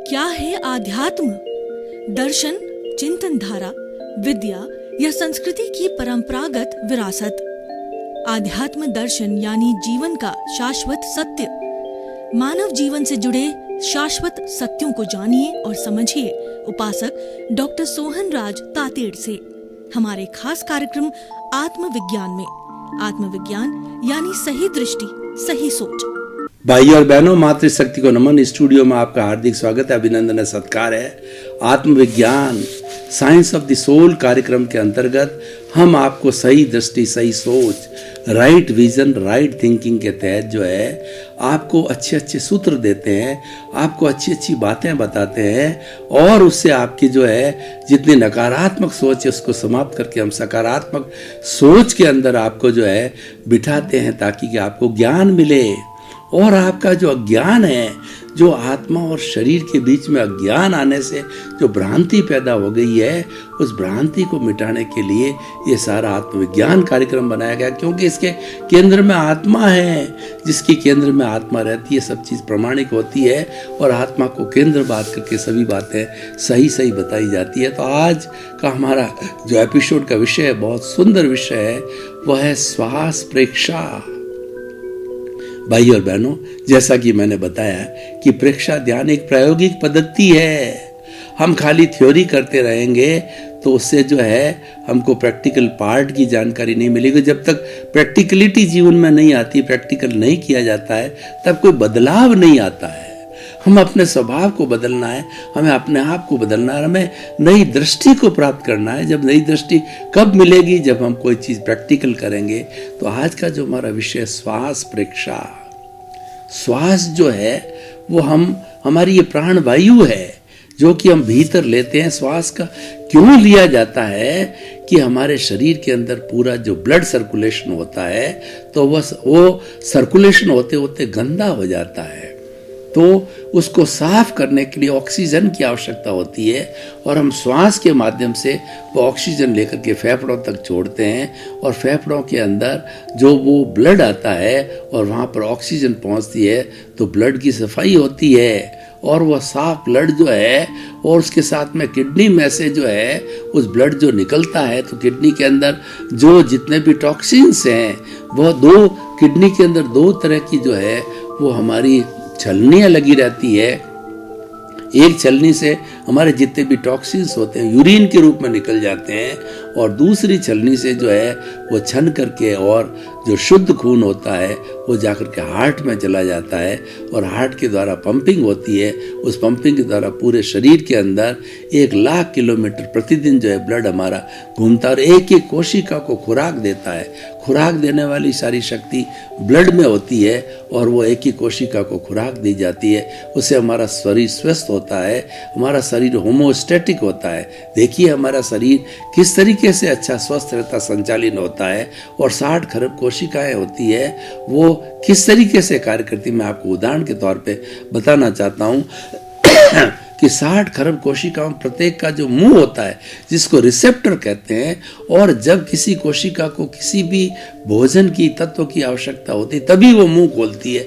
क्या है आध्यात्म? दर्शन, चिंतन धारा, विद्या या संस्कृति की परंपरागत विरासत। आध्यात्म दर्शन यानी जीवन का शाश्वत सत्य। मानव जीवन से जुड़े शाश्वत सत्यों को जानिए और समझिए उपासक डॉक्टर सोहन राज तातेड़ से हमारे खास कार्यक्रम आत्मविज्ञान में। आत्मविज्ञान यानी सही दृष्टि, सही सोच। भाई और बहनों, मातृशक्ति को नमन। स्टूडियो में आपका हार्दिक स्वागत है, अभिनंदन है, सत्कार है। आत्मविज्ञान साइंस ऑफ द सोल कार्यक्रम के अंतर्गत हम आपको सही दृष्टि, सही सोच, राइट विजन, राइट थिंकिंग के तहत जो है आपको अच्छे अच्छे सूत्र देते हैं, आपको अच्छी अच्छी बातें बताते हैं और उससे आपकी जो है जितनी नकारात्मक सोच है उसको समाप्त करके हम सकारात्मक सोच के अंदर आपको जो है बिठाते हैं ताकि कि आपको ज्ञान मिले। और आपका जो अज्ञान है, जो आत्मा और शरीर के बीच में अज्ञान आने से जो भ्रांति पैदा हो गई है, उस भ्रांति को मिटाने के लिए ये सारा आत्मविज्ञान कार्यक्रम बनाया गया, क्योंकि इसके केंद्र में आत्मा है। जिसके केंद्र में आत्मा रहती है सब चीज़ प्रमाणिक होती है और आत्मा को केंद्र बात करके सभी बातें सही सही बताई जाती है। तो आज का हमारा जो एपिसोड का विषय है, बहुत सुंदर विषय है, वह है श्वास प्रेक्षा। भाई और बहनों, जैसा कि मैंने बताया कि प्रेक्षा ध्यान एक प्रायोगिक पद्धति है। हम खाली थ्योरी करते रहेंगे तो उससे जो है हमको प्रैक्टिकल पार्ट की जानकारी नहीं मिलेगी। जब तक प्रैक्टिकलिटी जीवन में नहीं आती, प्रैक्टिकल नहीं किया जाता है, तब कोई बदलाव नहीं आता है। हम अपने स्वभाव को बदलना है, हमें अपने आप को बदलना है, हमें नई दृष्टि को प्राप्त करना है। जब नई दृष्टि कब मिलेगी? जब हम कोई चीज़ प्रैक्टिकल करेंगे। तो आज का जो हमारा विषय श्वास प्रेक्षा। श्वास जो है वो हमारी ये प्राण वायु है जो कि हम भीतर लेते हैं। श्वास का क्यों लिया जाता है कि हमारे शरीर के अंदर पूरा जो ब्लड सर्कुलेशन होता है तो वो सर्कुलेशन होते होते गंदा हो जाता है, तो उसको साफ करने के लिए ऑक्सीजन की आवश्यकता होती है और हम श्वास के माध्यम से वो ऑक्सीजन लेकर के फेफड़ों तक छोड़ते हैं और फेफड़ों के अंदर जो वो ब्लड आता है और वहाँ पर ऑक्सीजन पहुँचती है तो ब्लड की सफाई होती है और वह साफ ब्लड जो है, और उसके साथ में किडनी में से जो है उस ब्लड जो निकलता है तो किडनी के अंदर जो जितने भी टॉक्सिन्स हैं वह किडनी के अंदर दो तरह की जो है वो हमारी छलनियाँ लगी रहती है। एक छलनी से हमारे जितने भी टॉक्सिन्स होते हैं यूरिन के रूप में निकल जाते हैं और दूसरी छलनी से जो है वो छन करके और जो शुद्ध खून होता है वो जाकर के हार्ट में चला जाता है और हार्ट के द्वारा पंपिंग होती है। उस पंपिंग के द्वारा पूरे शरीर के अंदर 1,00,000 किलोमीटर प्रतिदिन जो है ब्लड हमारा घूमता है और एक एक कोशिका को खुराक देता है। खुराक देने वाली सारी शक्ति ब्लड में होती है और वो एक ही कोशिका को खुराक दी जाती है। उससे हमारा शरीर स्वस्थ होता है, हमारा शरीर होमोस्टैटिक होता है। देखिए हमारा शरीर किस तरीके से अच्छा स्वस्थ रहता, संचालित होता है और 60 खरब कोशिकाएं होती है, वो किस तरीके से कार्य करती। मैं आपको उदाहरण के तौर पे बताना चाहता हूँ कि 60 खरब कोशिकाओं प्रत्येक का जो मुंह होता है जिसको रिसेप्टर कहते हैं, और जब किसी कोशिका को किसी भी भोजन की तत्व की आवश्यकता होती तभी वो मुंह खोलती है,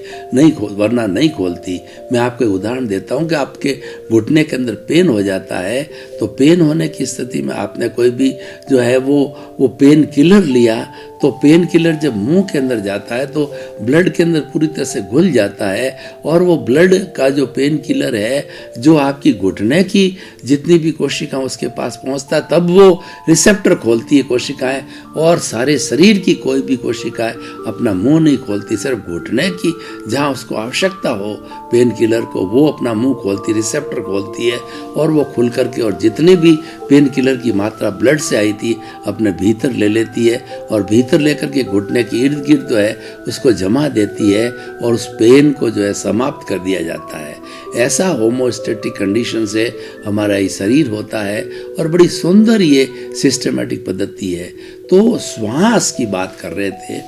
वरना नहीं खोलती। मैं आपको एक उदाहरण देता हूँ कि आपके घुटने के अंदर पेन हो जाता है तो पेन होने की स्थिति में आपने कोई भी जो है वो पेन किलर लिया तो पेन किलर जब मुंह के अंदर जाता है तो ब्लड के अंदर पूरी तरह से घुल जाता है और वो ब्लड का जो पेन किलर है जो आपकी घुटने की जितनी भी कोशिकाएं उसके पास पहुंचता है तब वो रिसेप्टर खोलती है कोशिकाएं, और सारे शरीर की कोई भी कोशिकाएं अपना मुंह नहीं खोलती। सिर्फ घुटने की जहां उसको आवश्यकता हो पेन किलर को वो अपना मुंह खोलती, रिसेप्टर खोलती है और वो खुल करके और जितनी भी पेन किलर की मात्रा ब्लड से आई थी अपने भीतर ले लेती है और भीतर लेकर के घुटने के इर्द गिर्द जो है उसको जमा देती है और उस पेन को जो है समाप्त कर दिया जाता है। ऐसा होमोस्टैटिक कंडीशन से हमारा ये शरीर होता है और बड़ी सुंदर ये सिस्टमैटिक पद्धति है। तो श्वास की बात कर रहे थे।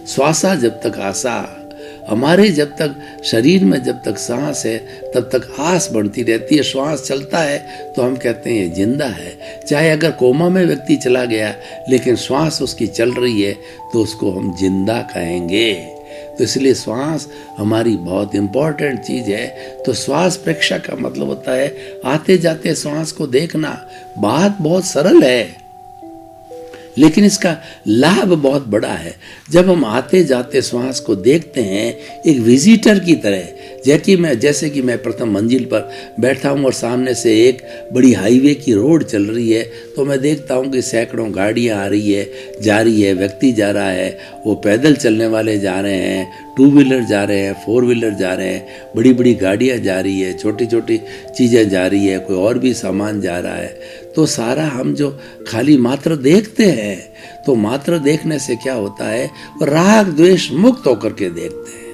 श्वासा जब तक आसा, हमारे जब तक शरीर में जब तक सांस है तब तक आस बढ़ती रहती है। श्वास चलता है तो हम कहते हैं ये जिंदा है। चाहे अगर कोमा में व्यक्ति चला गया लेकिन श्वास उसकी चल रही है तो उसको हम जिंदा कहेंगे। तो इसलिए श्वास हमारी बहुत इंपॉर्टेंट चीज है। तो श्वास प्रेक्षा का मतलब होता है आते जाते श्वास को देखना। बात बहुत सरल है, लेकिन इसका लाभ बहुत बड़ा है। जब हम आते जाते श्वास को देखते हैं एक विजिटर की तरह, जैसे कि मैं प्रथम मंजिल पर बैठा हूँ और सामने से एक बड़ी हाईवे की रोड चल रही है, तो मैं देखता हूँ कि सैकड़ों गाड़ियाँ आ रही है, जा रही है, व्यक्ति जा रहा है, वो पैदल चलने वाले जा रहे हैं, टू व्हीलर जा रहे हैं, फोर व्हीलर जा रहे हैं, बड़ी बड़ी गाड़ियाँ जा रही है, छोटी छोटी चीज़ें जा रही है, कोई और भी सामान जा रहा है। तो सारा हम जो खाली मात्र देखते हैं, तो मात्र देखने से क्या होता है, राग द्वेष मुक्त होकर के देखते हैं।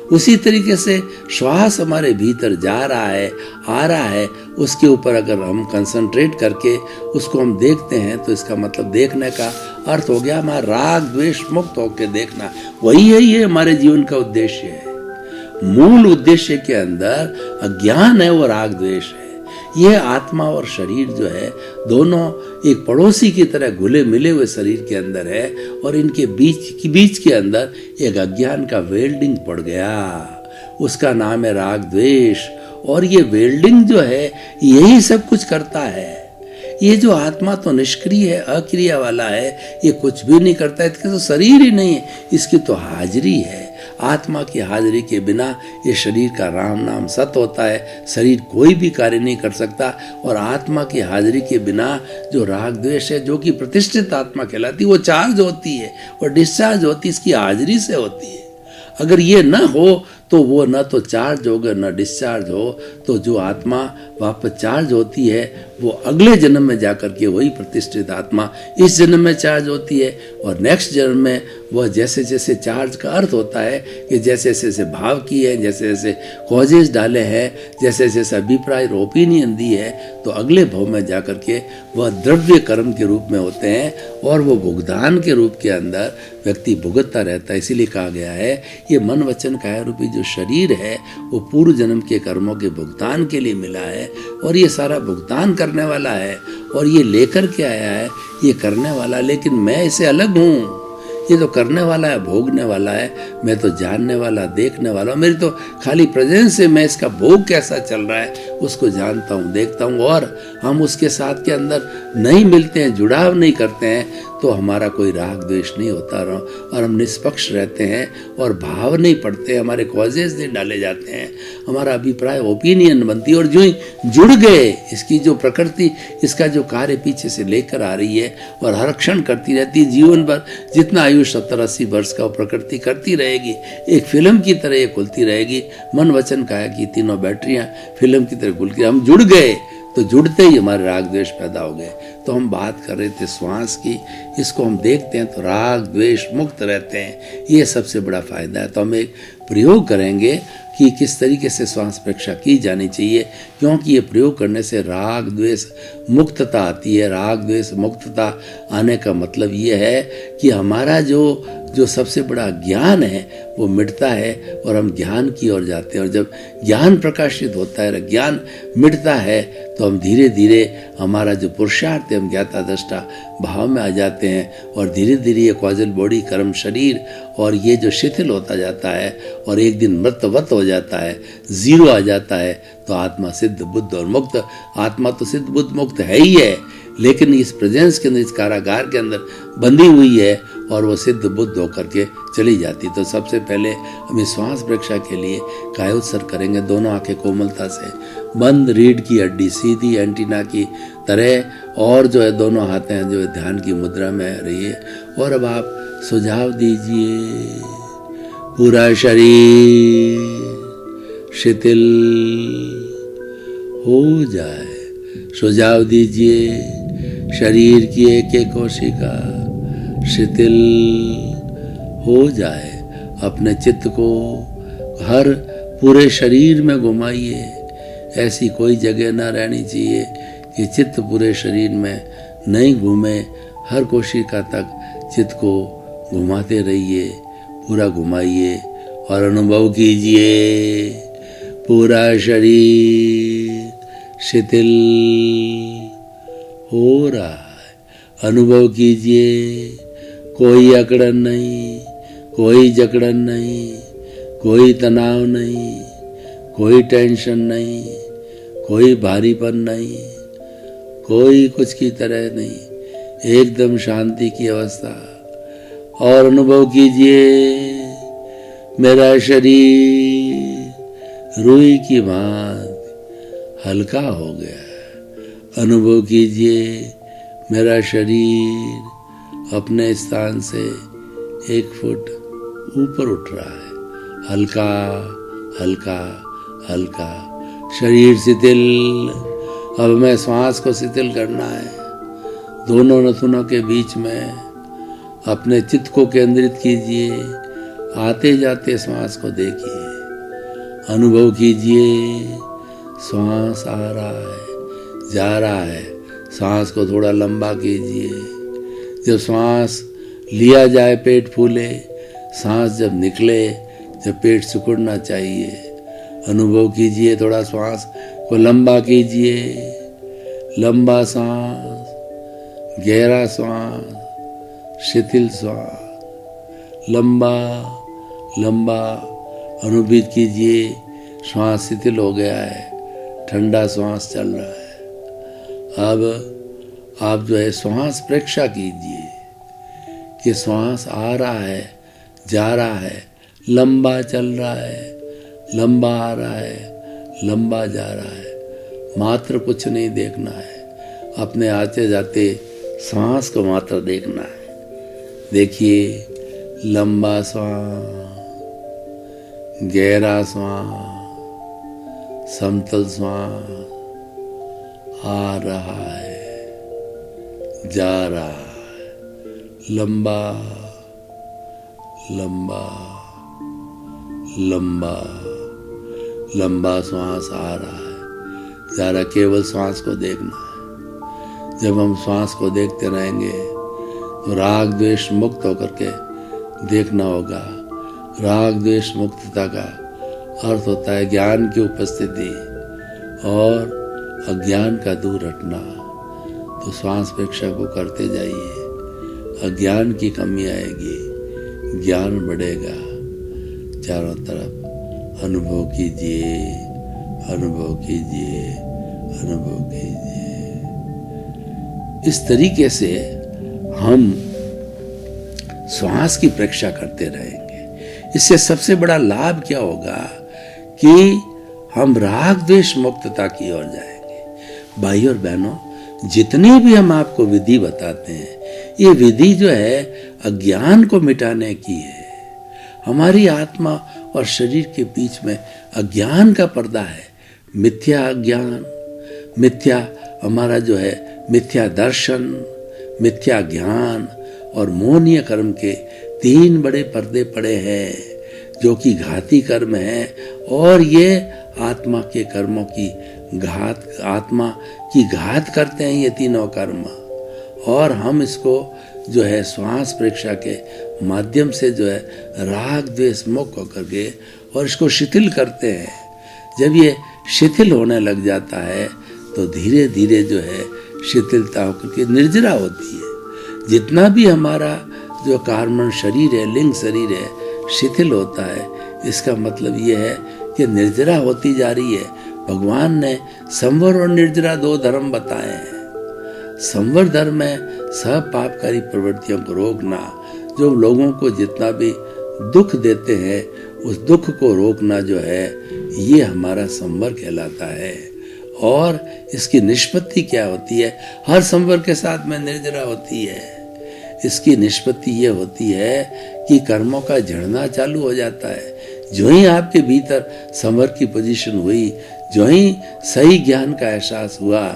उसी तरीके से श्वास हमारे भीतर जा रहा है, आ रहा है, उसके ऊपर अगर हम कंसंट्रेट करके उसको हम देखते हैं, तो इसका मतलब देखने का अर्थ हो गया हमारा राग द्वेष मुक्त होकर देखना। वही है ये हमारे जीवन का उद्देश्य है। मूल उद्देश्य के अंदर अज्ञान है, वो राग द्वेष है। ये आत्मा और शरीर जो है दोनों एक पड़ोसी की तरह घुले मिले हुए शरीर के अंदर है, और इनके बीच के अंदर एक अज्ञान का वेल्डिंग पड़ गया, उसका नाम है राग द्वेष। और ये वेल्डिंग जो है यही सब कुछ करता है। ये जो आत्मा तो निष्क्रिय है, अक्रिया वाला है, ये कुछ भी नहीं करता, इसके तो शरीर ही नहीं है, इसकी तो हाजिरी है। आत्मा की हाजिरी के बिना ये शरीर का राम नाम सत होता है, शरीर कोई भी कार्य नहीं कर सकता। और आत्मा की हाजिरी के बिना जो राग द्वेष है, जो कि प्रतिष्ठित आत्मा कहलाती है, वो चार्ज होती है और डिस्चार्ज होती है, इसकी हाजिरी से होती है। अगर ये न हो तो वो न तो चार्ज होगा न डिस्चार्ज हो, तो जो आत्मा वापस चार्ज होती है वो अगले जन्म में जाकर के वही प्रतिष्ठित आत्मा इस जन्म में चार्ज होती है, और नेक्स्ट जन्म में वह जैसे जैसे चार्ज का अर्थ होता है कि जैसे जैसे भाव किए हैं, जैसे जैसे कॉजेज डाले हैं, जैसे जैसे अभिप्राय और ओपिनियन दी है, तो अगले भाव में जाकर के वह द्रव्य कर्म के रूप में होते हैं, और वो भुगतान के रूप के अंदर व्यक्ति भुगतता रहता है। इसीलिए कहा गया है ये मन वचन काया रूपी जो शरीर है वो पूर्व जन्म के कर्मों के भुगतान के लिए मिला है, और ये सारा भुगतान करने वाला है, और ये लेकर के आया है, ये करने वाला। लेकिन मैं इससे अलग हूँ, ये तो करने वाला है, भोगने वाला है, मैं तो जानने वाला, देखने वाला। मेरी तो खाली प्रेजेंस से मैं इसका भोग कैसा चल रहा है उसको जानता हूँ, देखता हूँ। और हम उसके साथ के अंदर नहीं मिलते हैं, जुड़ाव नहीं करते हैं, तो हमारा कोई राग द्वेष नहीं होता, और हम निष्पक्ष रहते हैं, और भाव नहीं पड़ते, हमारे कॉजेज नहीं डाले जाते हैं, हमारा अभिप्राय ओपिनियन बनती है। और जो ही जुड़ गए, इसकी जो प्रकृति, इसका जो कार्य पीछे से लेकर आ रही है और हर क्षण करती रहती है, जीवन भर जितना आयुष 70-80 वर्ष का वो प्रकृति करती रहेगी, एक फिल्म की तरह ये खुलती रहेगी। मन वचन काया की तीनों बैटरियां फिल्म की तरह खुल के हम जुड़ गए, तो जुड़ते ही हमारे राग द्वेष पैदा हो गए। तो हम बात कर रहे थे श्वास की, इसको हम देखते हैं तो राग द्वेष मुक्त रहते हैं, ये सबसे बड़ा फायदा है। तो हम एक प्रयोग करेंगे कि किस तरीके से श्वास प्रेक्षा की जानी चाहिए, क्योंकि ये प्रयोग करने से राग द्वेष मुक्तता आती है। राग द्वेष मुक्तता आने का मतलब ये है कि हमारा जो सबसे बड़ा ज्ञान है वो मिटता है, और हम ज्ञान की ओर जाते हैं। और जब ज्ञान प्रकाशित होता है, ज्ञान मिटता है, तो हम धीरे धीरे हमारा जो पुरुषार्थ है, हम ज्ञाता दृष्टा भाव में आ जाते हैं, और धीरे धीरे ये कॉजल बॉडी, कर्म शरीर, और ये जो शिथिल होता जाता है, और एक दिन मृतवत हो जाता है, जीरो आ जाता है, तो आत्मा सिद्ध बुद्ध और मुक्त। आत्मा तो सिद्ध बुद्ध मुक्त है ही है, लेकिन इस प्रेजेंस के अंदर, इस कारागार के अंदर बंधी हुई है, और वो सिद्ध बुद्ध होकर के चली जाती। तो सबसे पहले हम श्वास प्रेक्षा के लिए कायोत्सर्ग करेंगे, दोनों आंखें कोमलता से बंद, रीढ़ की हड्डी सीधी एंटीना की तरह, और जो है दोनों हाथें जो है ध्यान की मुद्रा में रहिए। और अब आप सुझाव दीजिए, पूरा शरीर शिथिल हो जाए। सुझाव दीजिए, शरीर की एक एक कोशिका शिथिल हो जाए। अपने चित्त को हर पूरे शरीर में घुमाइए, ऐसी कोई जगह ना रहनी चाहिए कि चित्त पूरे शरीर में नहीं घूमे। हर कोशिका तक चित्त को घुमाते रहिए, पूरा घुमाइए, और अनुभव कीजिए पूरा शरीर शिथिल हो रहा है। अनुभव कीजिए कोई अकड़न नहीं, कोई जकड़न नहीं, कोई तनाव नहीं, कोई टेंशन नहीं, कोई भारीपन नहीं, कोई कुछ की तरह नहीं, एकदम शांति की अवस्था। और अनुभव कीजिए मेरा शरीर रुई की भांति हल्का हो गया। अनुभव कीजिए मेरा शरीर अपने स्थान से 1 फुट ऊपर उठ रहा है, हल्का हल्का हल्का। शरीर शिथिल। अब हमें श्वास को शिथिल करना है। दोनों नथुनों के बीच में अपने चित्त को केंद्रित कीजिए। आते जाते श्वास को देखिए, अनुभव कीजिए श्वास आ रहा है, जा रहा है। श्वास को थोड़ा लंबा कीजिए। जब श्वास लिया जाए पेट फूले, सांस जब निकले जब पेट सिकुड़ना चाहिए। अनुभव कीजिए, थोड़ा श्वास को लंबा कीजिए। लंबा सांस, गहरा श्वास, शिथिल श्वास, लंबा लंबा अनुभूत कीजिए। श्वास शिथिल हो गया है, ठंडा श्वास चल रहा है। अब आप जो है श्वास परीक्षा कीजिए कि श्वास आ रहा है, जा रहा है, लंबा चल रहा है, लंबा आ रहा है, लंबा जा रहा है। मात्र कुछ नहीं देखना है, अपने आते जाते सांस को मात्र देखना है। देखिए लंबा श्वास, गहरा श्वास, समतल श्वास आ रहा है, जा रहा है, लंबा लंबा लंबा लंबा श्वास आ रहा है, जा रहा। केवल श्वास को देखना है। जब हम श्वास को देखते रहेंगे तो राग द्वेष मुक्त होकर के देखना होगा। राग द्वेष मुक्तता का अर्थ होता है ज्ञान की उपस्थिति और अज्ञान का दूर हटना। तो श्वास परीक्षा को करते जाइए, अज्ञान की कमी आएगी, ज्ञान बढ़ेगा। चारों तरफ अनुभव कीजिए, अनुभव कीजिए, अनुभव कीजिए। इस तरीके से हम श्वास की परीक्षा करते रहेंगे। इससे सबसे बड़ा लाभ क्या होगा कि हम राग द्वेष मुक्तता की ओर जाएंगे। भाई और बहनों, जितनी भी हम आपको विधि बताते हैं, ये विधि जो है अज्ञान को मिटाने की है। हमारी आत्मा और शरीर के बीच में अज्ञान का पर्दा है, मिथ्या अज्ञान। मिथ्या हमारा जो है मिथ्या दर्शन, मिथ्या ज्ञान और मोहनीय कर्म के 3 बड़े पर्दे पड़े हैं जो कि घाती कर्म है। और ये आत्मा के कर्मों की आत्मा की घात करते हैं ये तीनों कर्म। और हम इसको जो है श्वास परीक्षा के माध्यम से जो है राग द्वेष मुक्त होकर के और इसको शिथिल करते हैं। जब ये शिथिल होने लग जाता है तो धीरे धीरे जो है शिथिलता होकर के निर्जरा होती है। जितना भी हमारा जो कार्मण शरीर है, लिंग शरीर है, शिथिल होता है, इसका मतलब ये है कि निर्जरा होती जा रही है। भगवान ने संवर और निर्जरा 2 धर्म बताए हैं। संवर धर्म है सब पापकारी प्रवृत्तियों को रोकना, जो लोगों को जितना भी दुख देते हैं उस दुख को रोकना जो है ये हमारा संवर कहलाता है। और इसकी निष्पत्ति क्या होती है? हर संवर के साथ में निर्जरा होती है। इसकी निष्पत्ति ये होती है कि कर्मों का झड़ना चालू हो जाता है। जो ही आपके भीतर संवर की पोजीशन हुई, जो ही सही ज्ञान का एहसास हुआ,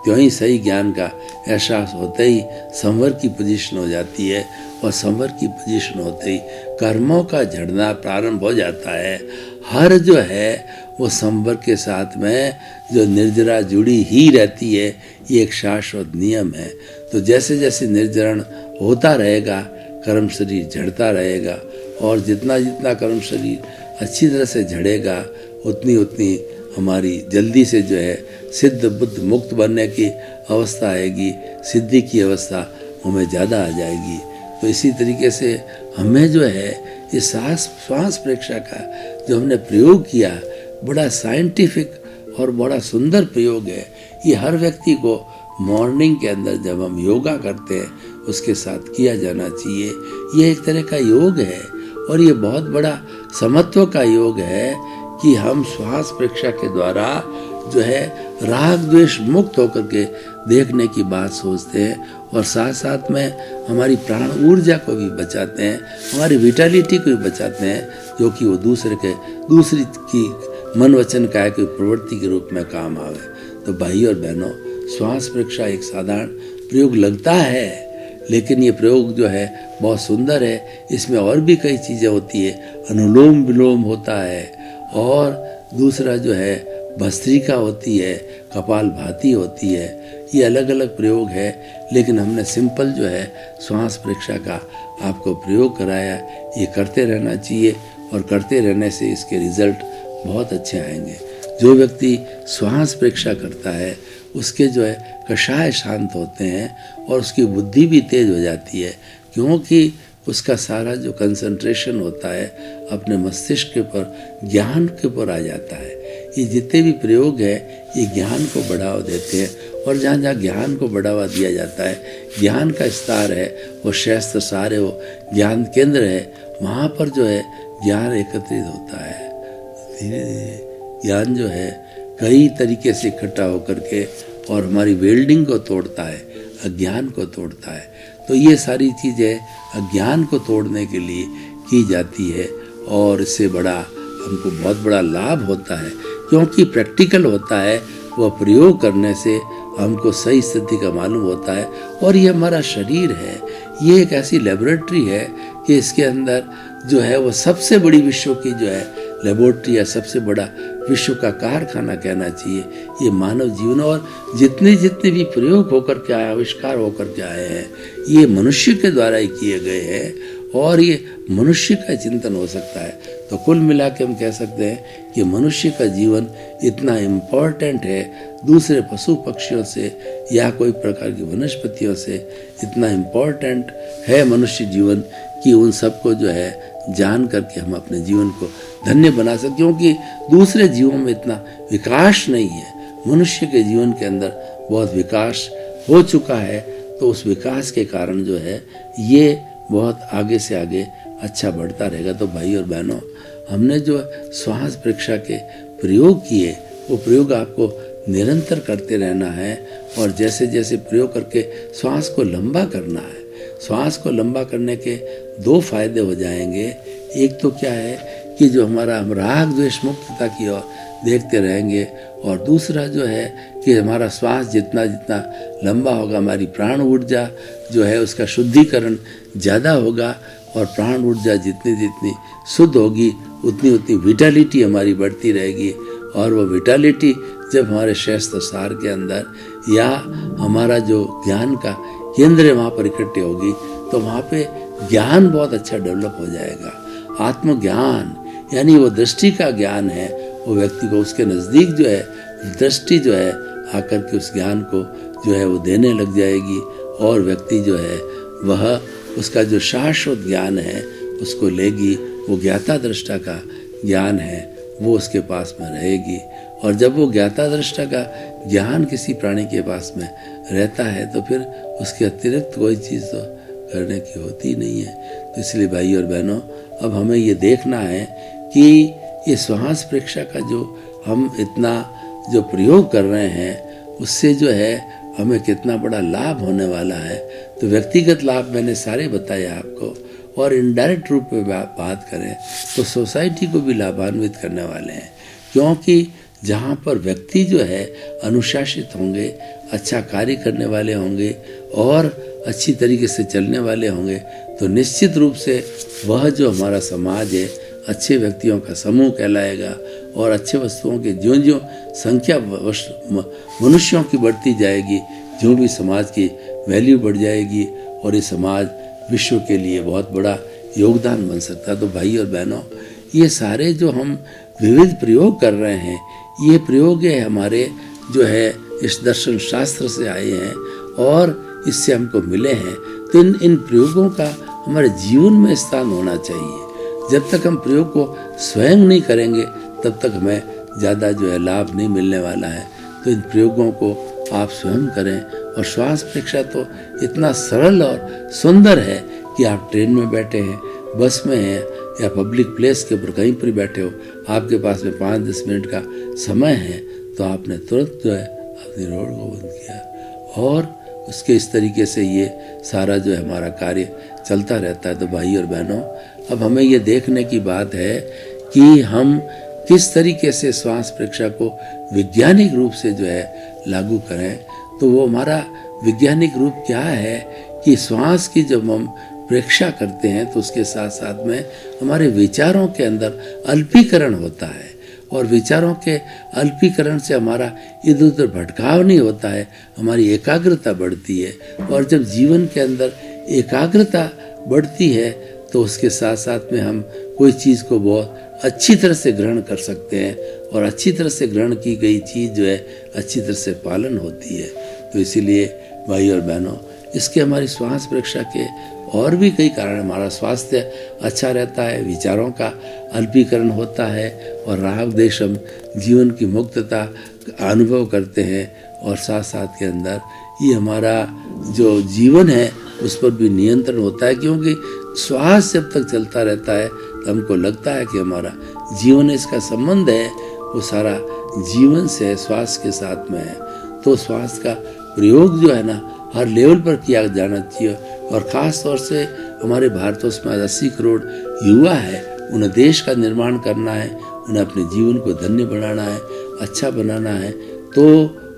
त्यों ही सही ज्ञान का एहसास होते ही संवर की पोजीशन हो जाती है। और संवर की पोजीशन होते ही कर्मों का झड़ना प्रारंभ हो जाता है। हर जो है वो संवर के साथ में जो निर्जरा जुड़ी ही रहती है, ये एक शाश्वत नियम है। तो जैसे जैसे निर्जरण होता रहेगा कर्म शरीर झड़ता रहेगा, और जितना जितना कर्म शरीर अच्छी तरह से झड़ेगा उतनी उतनी हमारी जल्दी से जो है सिद्ध बुद्ध मुक्त बनने की अवस्था आएगी, सिद्धि की अवस्था हमें ज़्यादा आ जाएगी। तो इसी तरीके से हमें जो है इस श्वास प्रेक्षा का जो हमने प्रयोग किया, बड़ा साइंटिफिक और बड़ा सुंदर प्रयोग है। ये हर व्यक्ति को मॉर्निंग के अंदर जब हम योगा करते हैं उसके साथ किया जाना चाहिए। ये एक तरह का योग है और ये बहुत बड़ा समत्व का योग है कि हम श्वास प्रेक्षा के द्वारा जो है राग द्वेष मुक्त होकर के देखने की बात सोचते हैं और साथ साथ में हमारी प्राण ऊर्जा को भी बचाते हैं, हमारी विटालिटी को भी बचाते हैं, जो कि वो दूसरी की मन वचन काया की प्रवृत्ति के रूप में काम आवे। तो भाई और बहनों, श्वास प्रेक्षा एक साधारण प्रयोग लगता है, लेकिन ये प्रयोग जो है बहुत सुंदर है। इसमें और भी कई चीज़ें होती है, अनुलोम विलोम होता है और दूसरा जो है भस्त्रिका होती है, कपालभाति होती है। ये अलग अलग प्रयोग है, लेकिन हमने सिंपल जो है श्वास प्रेक्षा का आपको प्रयोग कराया। ये करते रहना चाहिए और करते रहने से इसके रिजल्ट बहुत अच्छे आएंगे। जो व्यक्ति श्वास प्रेक्षा करता है उसके जो है कषाय शांत होते हैं और उसकी बुद्धि भी तेज हो जाती है, क्योंकि उसका सारा जो कंसंट्रेशन होता है अपने मस्तिष्क के ऊपर, ज्ञान के ऊपर आ जाता है। ये जितने भी प्रयोग है ये ज्ञान को बढ़ावा देते हैं और जहाँ जहाँ ज्ञान को बढ़ावा दिया जाता है, ज्ञान का स्तर है, वो शास्त्र सारे वो ज्ञान केंद्र है, वहाँ पर जो है ज्ञान एकत्रित होता है। धीरे धीरे ज्ञान जो है कई तरीके से इकट्ठा होकर के और हमारी वेल्डिंग को तोड़ता है, अज्ञान को तोड़ता है। तो ये सारी चीज़ें अज्ञान को तोड़ने के लिए की जाती है और इससे बड़ा हमको बहुत बड़ा लाभ होता है, क्योंकि प्रैक्टिकल होता है। वह प्रयोग करने से हमको सही स्थिति का मालूम होता है। और ये हमारा शरीर है, ये एक ऐसी लेबोरेटरी है कि इसके अंदर जो है वो सबसे बड़ी विश्व की जो है लेबोरेटरी या सबसे बड़ा विश्व का कारखाना कहना चाहिए ये मानव जीवन। और जितने भी प्रयोग होकर के आए, आविष्कार होकर के आए हैं, ये मनुष्य के द्वारा ही किए गए हैं और ये मनुष्य का चिंतन हो सकता है। तो कुल मिला के हम कह सकते हैं कि मनुष्य का जीवन इतना इम्पोर्टेंट है, दूसरे पशु पक्षियों से या कोई प्रकार की वनस्पतियों से इतना इम्पोर्टेंट है मनुष्य जीवन कि उन सबको जो है जान करके हम अपने जीवन को धन्य बना सकते, क्योंकि दूसरे जीवों में इतना विकास नहीं है। मनुष्य के जीवन के अंदर बहुत विकास हो चुका है, तो उस विकास के कारण जो है ये बहुत आगे से आगे अच्छा बढ़ता रहेगा। तो भाई और बहनों, हमने जो श्वास प्रेक्षा के प्रयोग किए वो प्रयोग आपको निरंतर करते रहना है और जैसे जैसे प्रयोग करके श्वास को लंबा करना है। श्वास को लंबा करने के दो फायदे हो जाएंगे। एक तो क्या है कि जो हम राग द्वेष मुक्तता की ओर देखते रहेंगे और दूसरा जो है कि हमारा श्वास जितना जितना लंबा होगा, हमारी प्राण ऊर्जा जो है उसका शुद्धिकरण ज़्यादा होगा और प्राण ऊर्जा जितनी शुद्ध होगी उतनी विटालिटी हमारी बढ़ती रहेगी। और वो विटालिटी जब हमारे शास्त्र सार के अंदर या हमारा जो ज्ञान का केंद्र है वहाँ पर इकट्ठे होगी, तो वहाँ पे ज्ञान बहुत अच्छा डेवलप हो जाएगा। आत्मज्ञान यानी वो दृष्टि का ज्ञान है, वो व्यक्ति को उसके नज़दीक जो है दृष्टि जो है आकर के उस ज्ञान को जो है वो देने लग जाएगी और व्यक्ति जो है वह उसका जो शाश्वत ज्ञान है उसको लेगी। वो ज्ञाता दृष्टा का ज्ञान है वो उसके पास में रहेगी। और जब वो ज्ञाता दृष्टा का ज्ञान किसी प्राणी के पास में रहता है तो फिर उसके अतिरिक्त कोई चीज़ तो करने की होती नहीं है। तो इसलिए भाई और बहनों, अब हमें ये देखना है कि ये श्वास प्रेक्षा का जो हम इतना जो प्रयोग कर रहे हैं उससे जो है हमें कितना बड़ा लाभ होने वाला है। तो व्यक्तिगत लाभ मैंने सारे बताए आपको, और इनडायरेक्ट रूप में बात करें तो सोसाइटी को भी लाभान्वित करने वाले हैं, क्योंकि जहाँ पर व्यक्ति जो है अनुशासित होंगे, अच्छा कार्य करने वाले होंगे और अच्छी तरीके से चलने वाले होंगे, तो निश्चित रूप से वह जो हमारा समाज है अच्छे व्यक्तियों का समूह कहलाएगा। और अच्छे वस्तुओं की ज्यों ज्यों संख्या मनुष्यों की बढ़ती जाएगी, जो भी समाज की वैल्यू बढ़ जाएगी और ये समाज विश्व के लिए बहुत बड़ा योगदान बन सकता है। तो भाई और बहनों, ये सारे जो हम विविध प्रयोग कर रहे हैं, ये प्रयोग है हमारे जो है इस दर्शन शास्त्र से आए हैं और इससे हमको मिले हैं। तो इन प्रयोगों का हमारे जीवन में स्थान होना चाहिए। जब तक हम प्रयोग को स्वयं नहीं करेंगे तब तक हमें ज़्यादा जो है लाभ नहीं मिलने वाला है। तो इन प्रयोगों को आप स्वयं करें। और श्वास परीक्षा तो इतना सरल और सुंदर है कि आप ट्रेन में बैठे हैं, बस में हैं या पब्लिक प्लेस के ऊपर कहीं पर बैठे हो, आपके पास में 5-10 मिनट का समय है, तो आपने तुरंत जो है अपनी रोड को बंद किया और उसके इस तरीके से ये सारा जो है हमारा कार्य चलता रहता है। तो भाई और बहनों, अब हमें ये देखने की बात है कि हम किस तरीके से श्वास परीक्षा को वैज्ञानिक रूप से जो है लागू करें। तो वो हमारा वैज्ञानिक रूप क्या है कि श्वास की जब हम परीक्षा करते हैं तो उसके साथ साथ में हमारे विचारों के अंदर अल्पीकरण होता है और विचारों के अल्पीकरण से हमारा इधर उधर भटकाव नहीं होता है, हमारी एकाग्रता बढ़ती है। और जब जीवन के अंदर एकाग्रता बढ़ती है तो उसके साथ साथ में हम कोई चीज़ को बहुत अच्छी तरह से ग्रहण कर सकते हैं और अच्छी तरह से ग्रहण की गई चीज़ जो है अच्छी तरह से पालन होती है। तो इसीलिए भाई और बहनों, इसके हमारी श्वास परीक्षा के और भी कई कारण। हमारा स्वास्थ्य अच्छा रहता है, विचारों का अल्पीकरण होता है और राग द्वेष हम जीवन की मुक्तता का अनुभव करते हैं। और साथ साथ के अंदर ये हमारा जो जीवन है उस पर भी नियंत्रण होता है, क्योंकि श्वास जब तक चलता रहता है तो हमको लगता है कि हमारा जीवन, इसका संबंध है वो सारा जीवन से श्वास के साथ में है। तो श्वास का प्रयोग जो है ना हर लेवल पर किया जाना चाहिए। और ख़ास तौर से हमारे भारतवर्ष में 80 करोड़ युवा है, उन्हें देश का निर्माण करना है, उन्हें अपने जीवन को धन्य बनाना है, अच्छा बनाना है। तो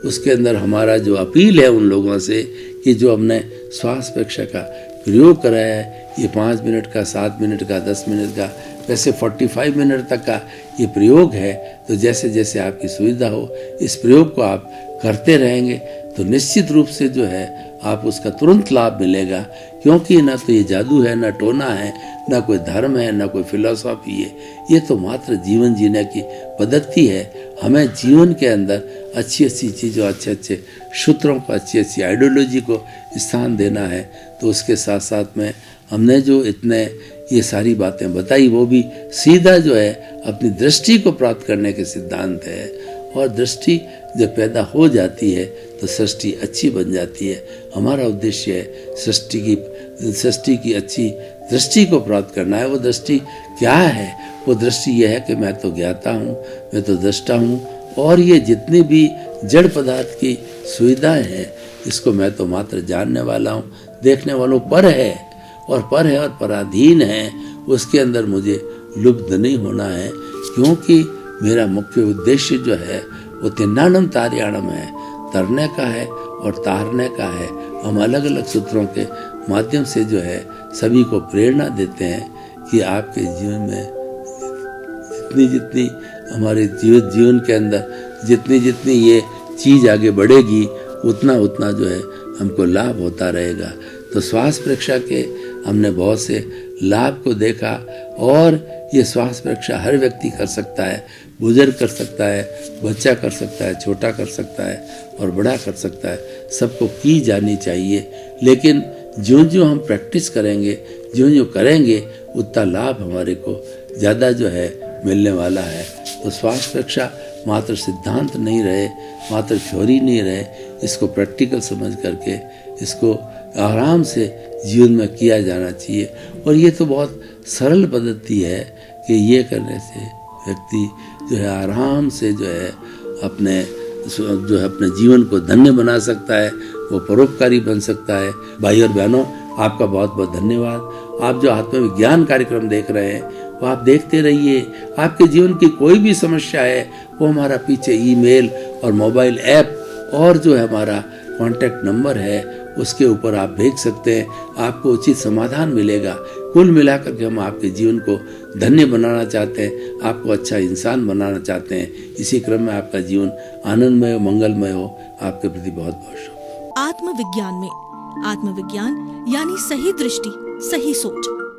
उसके अंदर हमारा जो अपील है उन लोगों से कि जो हमने श्वास परीक्षा का प्रयोग कराया है, ये 5 मिनट का, 7 मिनट का, 10 मिनट का, वैसे 45 मिनट तक का ये प्रयोग है। तो जैसे जैसे आपकी सुविधा हो इस प्रयोग को आप करते रहेंगे तो निश्चित रूप से जो है आप उसका तुरंत लाभ मिलेगा। क्योंकि ना तो ये जादू है, ना टोना है, ना कोई धर्म है, ना कोई फिलॉसफी है, ये तो मात्र जीवन जीने की पद्धति है। हमें जीवन के अंदर अच्छी अच्छी चीज़ों, अच्छे अच्छे सूत्रों को, अच्छी अच्छी आइडियोलॉजी को स्थान देना है। तो उसके साथ साथ में हमने जो इतने ये सारी बातें बताई वो भी सीधा जो है अपनी दृष्टि को प्राप्त करने के सिद्धांत है। और दृष्टि जब पैदा हो जाती है तो सृष्टि अच्छी बन जाती है। हमारा उद्देश्य है सृष्टि की अच्छी दृष्टि को प्राप्त करना है। वो दृष्टि क्या है? वो दृष्टि यह है कि मैं तो ज्ञाता हूँ, मैं तो दृष्टा हूँ और ये जितनी भी जड़ पदार्थ की सुविधाएं हैं इसको मैं तो मात्र जानने वाला हूँ, देखने वालों पर है और पराधीन है। उसके अंदर मुझे लुप्त नहीं होना है, क्योंकि मेरा मुख्य उद्देश्य जो है वो तिन्नानम तार्याणम है, तरने का है और तारने का है। हम अलग अलग सूत्रों के माध्यम से जो है सभी को प्रेरणा देते हैं कि आपके जीवन में जितनी हमारे जीवन के अंदर जितनी ये चीज़ आगे बढ़ेगी उतना जो है हमको लाभ होता रहेगा। तो श्वास परीक्षा के हमने बहुत से लाभ को देखा और ये श्वास परीक्षा हर व्यक्ति कर सकता है, बुजुर्ग कर सकता है, बच्चा कर सकता है, छोटा कर सकता है और बड़ा कर सकता है। सबको की जानी चाहिए। लेकिन जो हम प्रैक्टिस करेंगे, जो करेंगे उतना लाभ हमारे को ज़्यादा जो है मिलने वाला है। तो श्वास परीक्षा मात्र सिद्धांत नहीं रहे, मात्र थ्योरी नहीं रहे, इसको प्रैक्टिकल समझ करके इसको आराम से जीवन में किया जाना चाहिए। और ये तो बहुत सरल पद्धति है कि ये करने से व्यक्ति जो है आराम से जो है अपने जीवन को धन्य बना सकता है, वो परोपकारी बन सकता है। भाई और बहनों, आपका बहुत बहुत धन्यवाद। आप जो आत्मविज्ञान कार्यक्रम देख रहे हैं वो आप देखते रहिए। आपके जीवन की कोई भी समस्या है वो हमारा पीछे ईमेल और मोबाइल ऐप और जो है हमारा कॉन्टैक्ट नंबर है उसके ऊपर आप भेज सकते हैं, आपको उचित समाधान मिलेगा। कुल मिलाकर के हम आपके जीवन को धन्य बनाना चाहते हैं, आपको अच्छा इंसान बनाना चाहते हैं। इसी क्रम में आपका जीवन आनंदमय हो, मंगलमय हो। आपके प्रति बहुत बहुत शुभ। आत्मविज्ञान में आत्मविज्ञान यानी सही दृष्टि, सही सोच।